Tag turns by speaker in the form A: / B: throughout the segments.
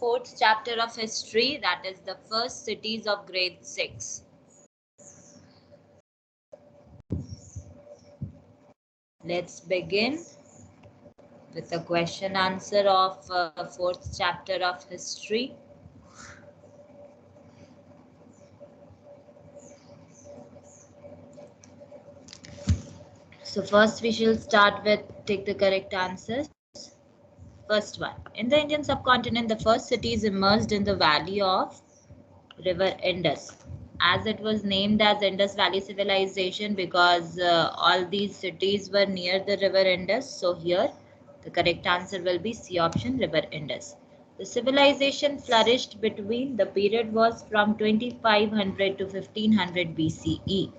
A: fourth chapter of history, that is the first cities of grade 6. Let's begin with the question answer of fourth chapter of history. So first we shall start with take the correct answers. First one, in the Indian subcontinent, the first cities emerged in the valley of River Indus, as it was named as Indus Valley Civilization because all these cities were near the River Indus. So here the correct answer will be C option, River Indus. The civilization flourished between the period was from 2500 to 1500 BCE.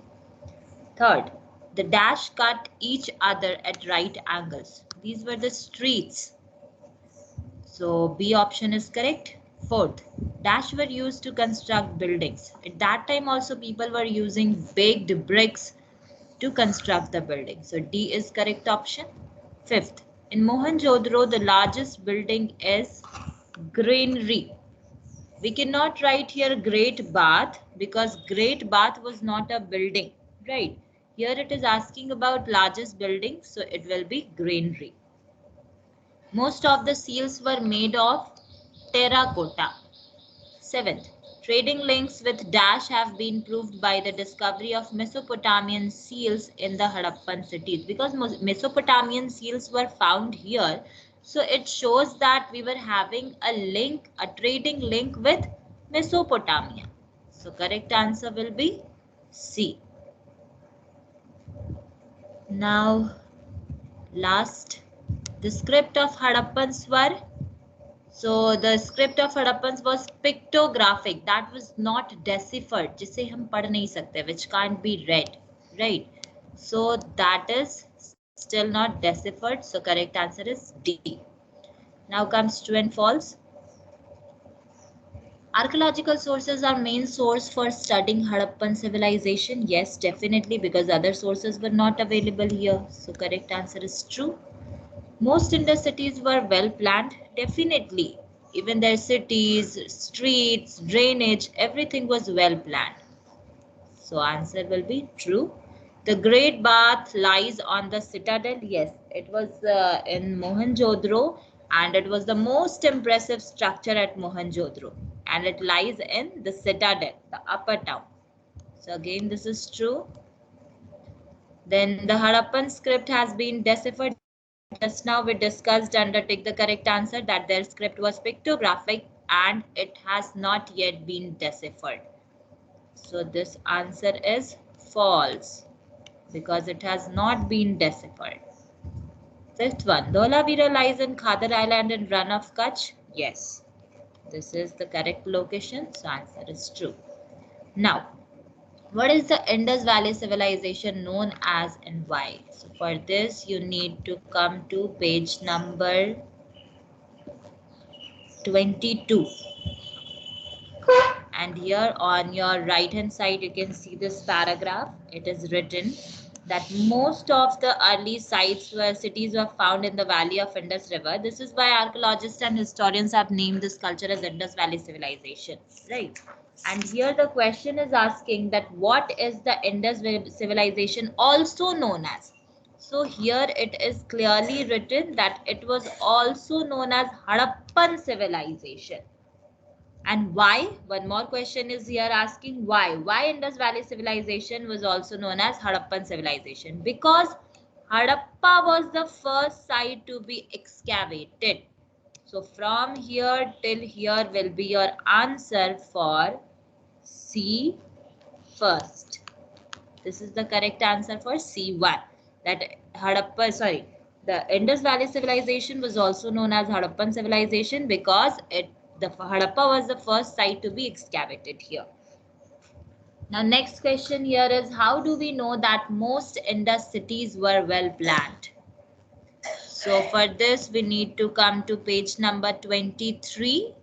A: Third, the dash cut each other at right angles. These were the streets. So B option is correct. Fourth, dash were used to construct buildings. At that time also people were using baked bricks to construct the building. So D is correct option. Fifth, in Mohenjo-daro the largest building is granary. We cannot write here Great Bath because Great Bath was not a building, right? Here it is asking about largest building, so it will be granary. Most of the seals were made of terracotta. Seventh, trading links with dash have been proved by the discovery of Mesopotamian seals in the Harappan cities. Because Mesopotamian seals were found here, so it shows that we were having a link, a trading link with Mesopotamia. So correct answer will be C. Now, last, the script of Harappans were. So the script of Harappans was pictographic. That was not deciphered, जिसे हम पढ़ नहीं सकते, which can't be read, right? So that is still not deciphered. So correct answer is D. Now comes true and false. Archaeological sources are main source for studying Harappan civilization. Yes, definitely, because other sources were not available here. So correct answer is true. Most Indus cities were well planned. Definitely, even their cities, streets, drainage, everything was well planned. So answer will be true. The Great Bath lies on the citadel. Yes, it was in Mohenjo-daro, and it was the most impressive structure at Mohenjo-daro, and it lies in the citadel, the upper town. So again, this is true. Then the Harappan script has been deciphered. Just now we discussed under take the correct answer that their script was pictographic and it has not yet been deciphered. So this answer is false because it has not been deciphered. Fifth one, Dholavira lies in Khadar Island in Run of Kutch. Yes, this is the correct location. So answer is true. Now, what is the Indus Valley civilization known as and why? So for this, you need to come to page number 22. And here on your right hand side, you can see this paragraph. It is written that most of the early sites where cities were found in the valley of Indus River. This is why archaeologists and historians have named this culture as Indus Valley civilization, right? And here the question is asking that what is the Indus civilization also known as? So here it is clearly written that it was also known as Harappan civilization. And why? One more question is here asking why. Why Indus Valley civilization was also known as Harappan civilization? Because Harappa was the first site to be excavated. So from here till here will be your answer for C first. This is the correct answer for C1. That the Indus Valley civilization was also known as Harappan civilization because the Harappa was the first site to be excavated here. Now next question here is, how do we know that most Indus cities were well planned? So for this we need to come to page number 23.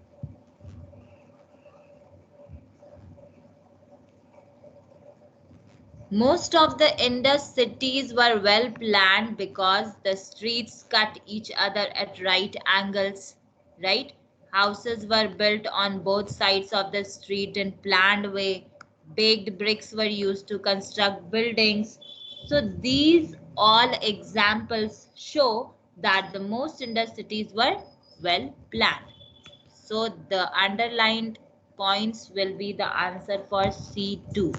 A: Most of the Indus cities were well planned because the streets cut each other at right angles, right? Houses were built on both sides of the street in planned way. Baked bricks were used to construct buildings. So these all examples show that the most Indus cities were well planned. So the underlined points will be the answer for C2.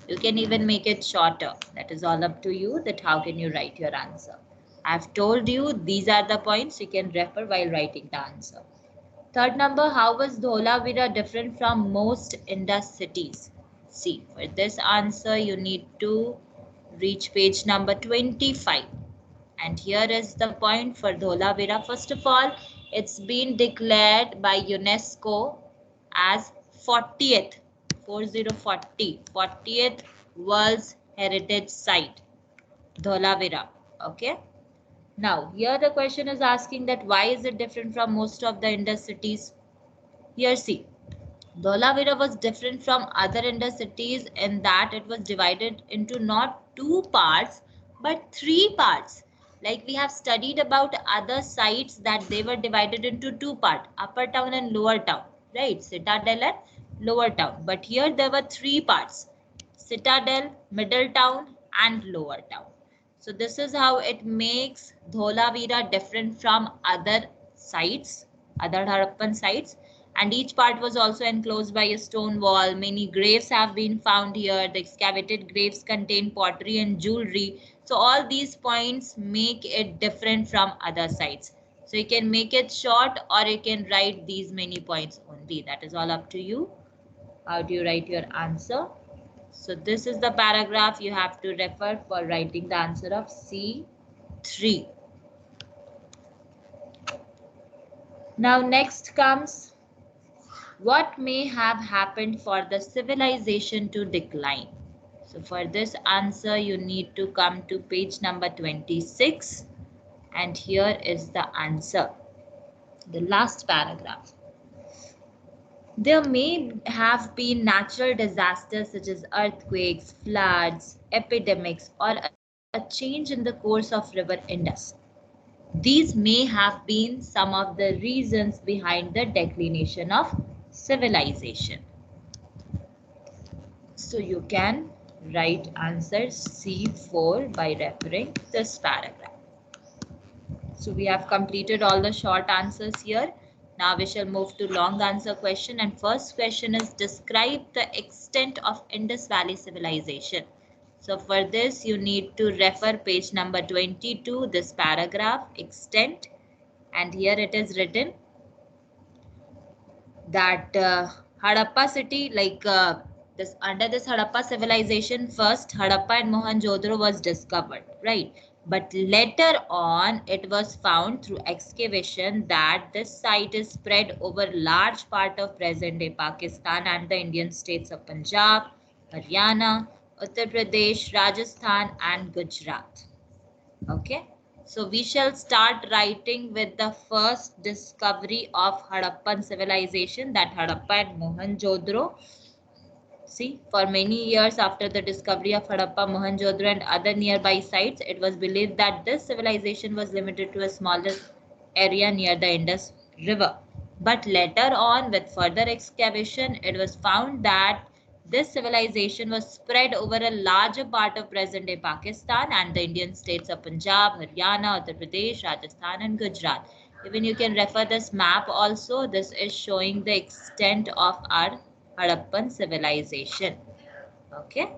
A: You can even make it shorter. That is all up to you that how can you write your answer. I've told you these are the points you can refer while writing the answer. Third number, how was Dholavira different from most Indus cities? See, for this answer you need to reach page number 25. And here is the point for Dholavira. First of all, it's been declared by UNESCO as 40th, 40th World's Heritage Site, Dholavira. Okay. Now, here the question is asking that why is it different from most of the Indus cities? Here, see, Dholavira was different from other Indus cities in that it was divided into not two parts but three parts. Like we have studied about other sites that they were divided into two parts, upper town and lower town, right? Citadel and lower town. But here there were three parts, Citadel, middle town and lower town. So this is how it makes Dholavira different from other sites, other Harappan sites. And each part was also enclosed by a stone wall. Many graves have been found here. The excavated graves contain pottery and jewelry. So all these points make it different from other sites. So you can make it short or you can write these many points only. That is all up to you. How do you write your answer? So this is the paragraph you have to refer for writing the answer of C3. Now next comes, what may have happened for the civilization to decline? So for this answer, you need to come to page number 26. And here is the answer. The last paragraph. There may have been natural disasters such as earthquakes, floods, epidemics, or a change in the course of River Indus. These may have been some of the reasons behind the declination of civilization. So you can write answer C4 by referring this paragraph. So we have completed all the short answers here. Now we shall move to long answer question, and first question is describe the extent of Indus Valley civilization. So for this you need to refer page number 22, this paragraph, extent, and here it is written that Harappa city, like this under this Harappa civilization, first Harappa and Mohenjo-daro was discovered, right? But later on it was found through excavation that this site is spread over large part of present-day Pakistan and the Indian states of Punjab, Haryana, Uttar Pradesh, Rajasthan and Gujarat. Okay. So we shall start writing with the first discovery of Harappan civilization, that Harappa and Mohenjo-daro. See, for many years after the discovery of Harappa, Mohenjo-daro and other nearby sites, it was believed that this civilization was limited to a smaller area near the Indus River. But later on, with further excavation, it was found that this civilization was spread over a larger part of present-day Pakistan and the Indian states of Punjab, Haryana, Uttar Pradesh, Rajasthan and Gujarat. Even you can refer this map also. This is showing the extent of our Harappan civilization. Okay.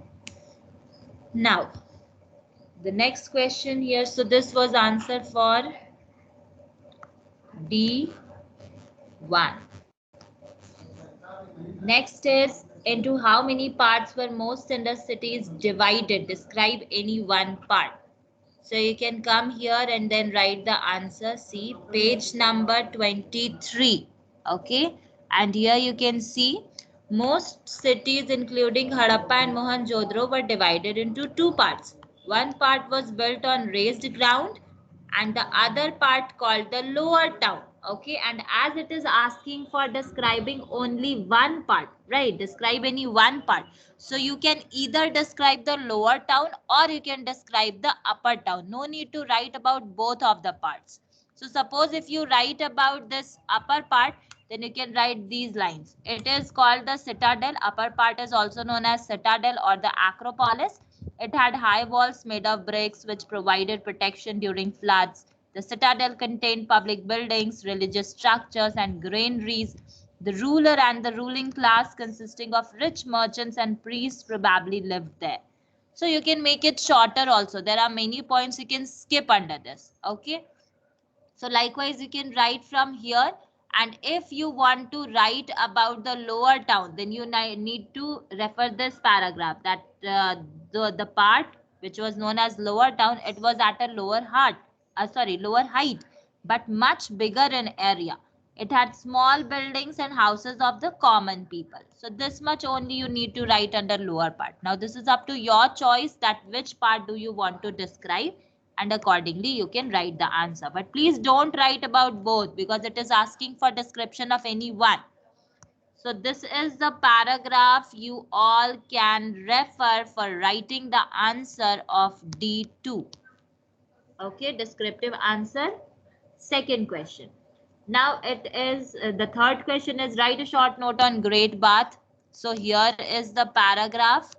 A: Now, the next question here. So this was answer for D1. Next is, into how many parts were most Indus cities divided? Describe any one part. So you can come here and then write the answer. See page number 23. Okay. And here you can see most cities including Harappa and Mohenjo-daro were divided into two parts. One part was built on raised ground and the other part called the lower town. Okay, and as it is asking for describing only one part, right? Describe any one part. So you can either describe the lower town or you can describe the upper town. No need to write about both of the parts. So suppose if you write about this upper part, then you can write these lines. It is called the citadel. Upper part is also known as citadel or the Acropolis. It had high walls made of bricks which provided protection during floods. The citadel contained public buildings, religious structures, and granaries. The ruler and the ruling class, consisting of rich merchants and priests, probably lived there. So you can make it shorter also. There are many points you can skip under this. Okay. So likewise, you can write from here. And if you want to write about the lower town, then you need to refer this paragraph that the part which was known as lower town, it was at a lower height, but much bigger in area. It had small buildings and houses of the common people. So this much only you need to write under lower part. Now this is up to your choice that which part do you want to describe, and accordingly you can write the answer. But please don't write about both because it is asking for description of any one. So this is the paragraph you all can refer for writing the answer of D2. Okay, descriptive answer. Second question. Now it is the third question is write a short note on Great Bath. So here is the paragraph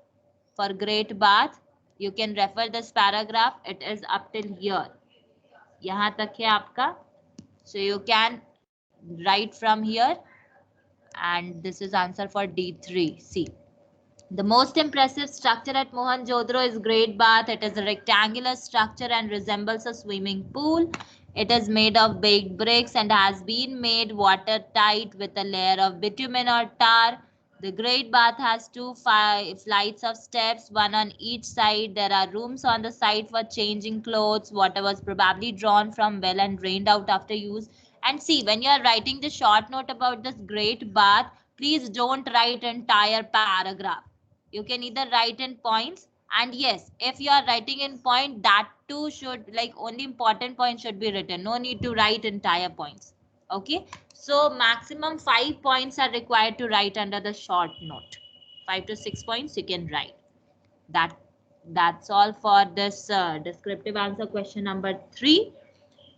A: for Great Bath. You can refer this paragraph. It is up till here. यहाँ तक है आपका. So you can write from here. And this is answer for D3. See. The most impressive structure at Mohenjo-daro is Great Bath. It is a rectangular structure and resembles a swimming pool. It is made of baked bricks and has been made watertight with a layer of bitumen or tar. The Great Bath has 2 flights of steps, one on each side. There are rooms on the side for changing clothes. Water was probably drawn from well and drained out after use. And see, when you are writing the short note about this Great Bath, please don't write entire paragraph. You can either write in points, and yes, if you are writing in point, that too should, like, only important points should be written. No need to write entire points. Okay, so maximum 5 points are required to write under the short note. 5 to 6 points you can write. That's all for this descriptive answer question number 3.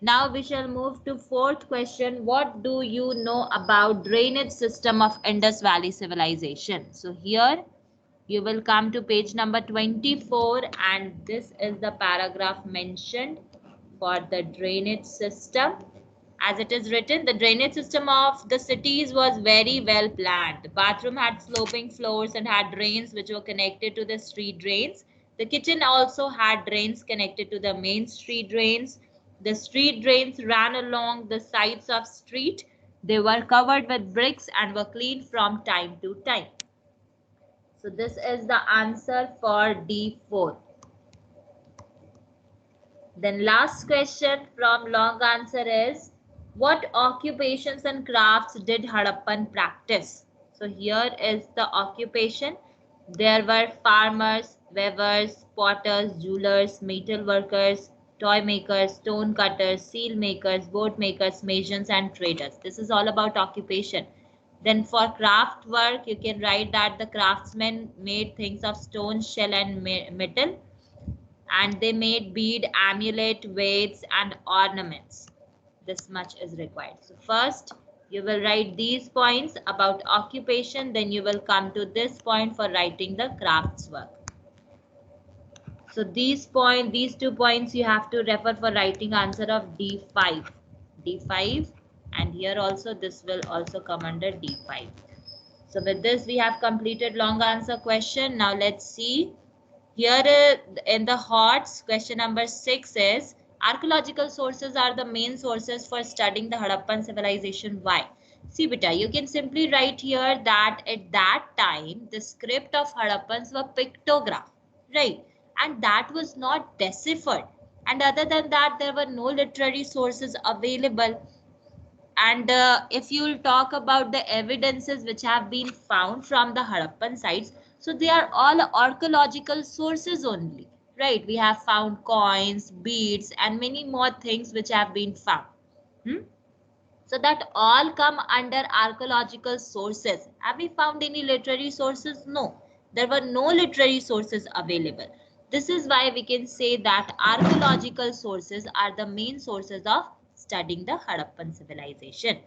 A: Now we shall move to fourth question. What do you know about drainage system of Indus Valley civilization? So here you will come to page number 24, and this is the paragraph mentioned for the drainage system. As it is written, the drainage system of the cities was very well planned. The bathroom had sloping floors and had drains which were connected to the street drains. The kitchen also had drains connected to the main street drains. The street drains ran along the sides of street. They were covered with bricks and were cleaned from time to time. So this is the answer for D4. Then last question from long answer is, what occupations and crafts did Harappan practice? So here is the occupation. There were farmers, weavers, potters, jewelers, metal workers, toy makers, stone cutters, seal makers, boat makers, masons, and traders. This is all about occupation. Then for craft work, you can write that the craftsmen made things of stone, shell, and metal, and they made bead, amulet, weights, and ornaments. This much is required. So first, you will write these points about occupation, then you will come to this point for writing the crafts work. So these 2 points you have to refer for writing answer of D5. D5. And here also this will also come under D5. So with this we have completed long answer question. Now let's see. Here in the HOTS, question number 6 is, archaeological sources are the main sources for studying the Harappan civilization. Why? See beta, you can simply write here that at that time the script of Harappans were pictograph, right? And that was not deciphered. And other than that, there were no literary sources available. And if you'll talk about the evidences which have been found from the Harappan sites, so they are all archaeological sources only, right? We have found coins, beads, and many more things which have been found. So that all come under archaeological sources. Have we found any literary sources? No, there were no literary sources available. This is why we can say that archaeological sources are the main sources of studying the Harappan civilization.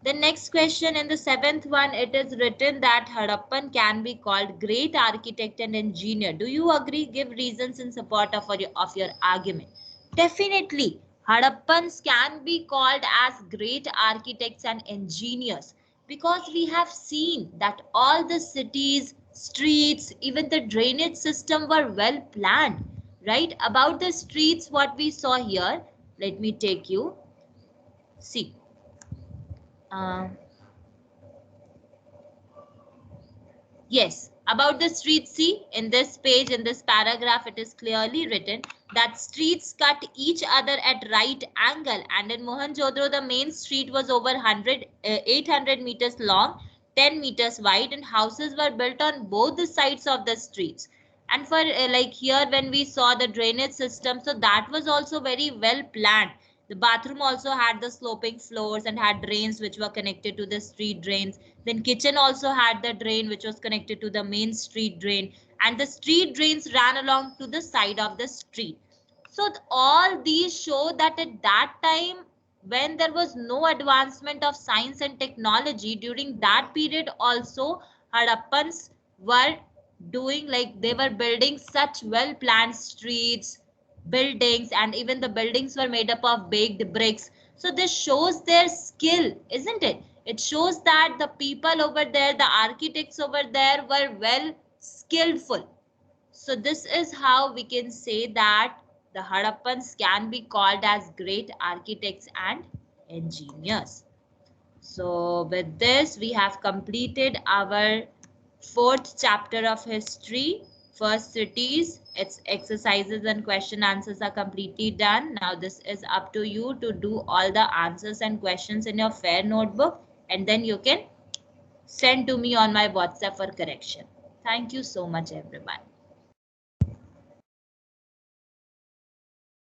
A: The next question in the 7th one, it is written that Harappan can be called great architect and engineer. Do you agree? Give reasons in support of your argument. Definitely, Harappans can be called as great architects and engineers because we have seen that all the cities, streets, even the drainage system were well planned, right? About the streets, what we saw here, let me take you. See. Yes, about the street, see, in this page, in this paragraph, it is clearly written that streets cut each other at right angle, and in Mohenjo-daro, the main street was over 800 meters long, 10 meters wide, and houses were built on both the sides of the streets. And for like here, when we saw the drainage system, so that was also very well planned. The bathroom also had the sloping floors and had drains which were connected to the street drains. Then kitchen also had the drain which was connected to the main street drain, and the street drains ran along to the side of the street. So all these show that at that time, when there was no advancement of science and technology, during that period also Harappans were doing, like, they were building such well planned streets, buildings, and even the buildings were made up of baked bricks. So this shows their skill, isn't it? It shows that the people over there, the architects over there, were well skillful. So this is how we can say that the Harappans can be called as great architects and engineers. So with this, we have completed our 4th chapter of history. First cities, its exercises and question answers are completely done. Now this is up to you to do all the answers and questions in your fair notebook, and then you can send to me on my WhatsApp for correction. Thank you so much, everyone.